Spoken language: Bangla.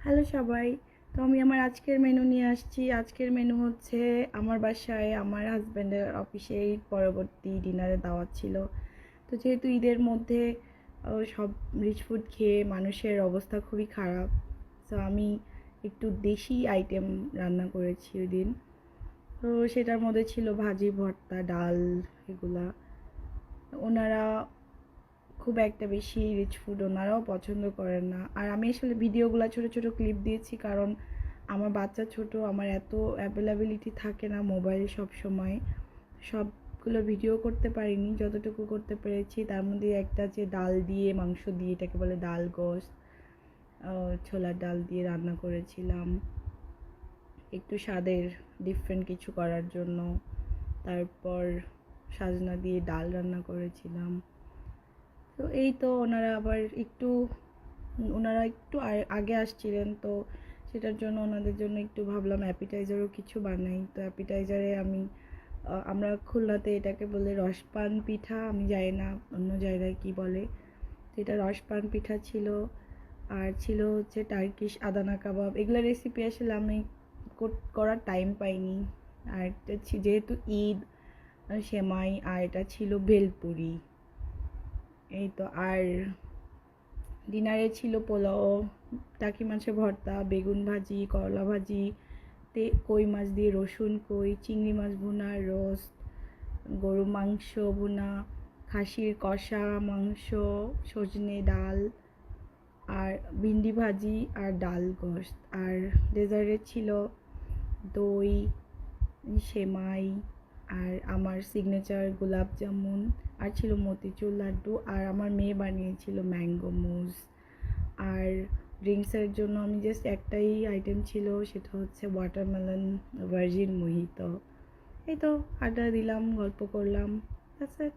হ্যালো সবাই। তো আমি আমার আজকের মেনু নিয়ে আসছি। আজকের মেনু হচ্ছে আমার বাসায় আমার হাজব্যান্ডের অফিসে ঈদ পরবর্তী ডিনারে দাওয়াত ছিল। তো যেহেতু ঈদের মধ্যে সব রিচ ফুড খেয়ে মানুষের অবস্থা খুবই খারাপ, তো আমি একটু দেশি আইটেম রান্না করেছি ওই দিন। তো সেটার মধ্যে ছিল ভাজি, ভর্তা, ডাল, এগুলা। ওনারা খুব একটা বেশি রিচ ফুড ওনারাও পছন্দ করেন না। আর আমি আসলে ভিডিওগুলো ছোট ছোট ক্লিপ দিয়েছি, কারণ আমার বাচ্চা ছোট, আমার এত অ্যাভেলেবিলিটি থাকে না মোবাইল সব সময়, সবগুলো ভিডিও করতে পারিনি। যতটুকু করতে পেরেছি তার মধ্যে একটা যে ডাল দিয়ে মাংস দিয়ে, এটাকে বলে ডাল গোশত, ছোলার ডাল দিয়ে রান্না করেছিলাম একটু স্বাদের ডিফারেন্ট কিছু করার জন্য। তারপর সাজনা দিয়ে ডাল রান্না করেছিলাম। তো এই তো ওনারা একটু আগে আসছিলেন, তো সেটার জন্য ওনাদের জন্য একটু ভাবলাম অ্যাপিটাইজারও কিছু বানাই। তো অ্যাপিটাইজারে আমরা খুলনাতে এটাকে বলে রসপান পিঠা, আমি জানি না অন্য জায়গায় কি বলে। তো এটা রসপান পিঠা ছিল, আর ছিল হচ্ছে টার্কিশ আদানা কাবাব। এগুলো রেসিপি আসলে আমি করার টাইম পাইনি। আর যেহেতু ঈদ, সেমাই, আর এটা ছিল ভেলপুরি। এই তো। আর ডিনারে ছিল পোলাও, টাকি মাছের ভর্তা, বেগুন ভাজি, করলা ভাজি, কই মাছ দিয়ে রসুন কই, চিংড়ি মাছ ভুনা, রোস্ট, গরু মাংস ভুনা, খাসির কষা মাংস, সজনে ডাল, আর ভিন্ডি ভাজি, আর ডাল গোশত। আর ডেজার্টে ছিল দই, সেমাই, আর আমার সিগনেচার গোলাপ জামুন, আর ছিল মতিচুর লাড্ডু, আর আমার মেয়ে বানিয়েছিল ম্যাঙ্গো মুজ। আর ড্রিঙ্কসের জন্য আমি জাস্ট একটাই আইটেম ছিল, সেটা হচ্ছে ওয়াটারমেলন ভার্জিন মোহিতো। এই তো, আড্ডা দিলাম, গল্প করলাম, দ্যাটস ইট।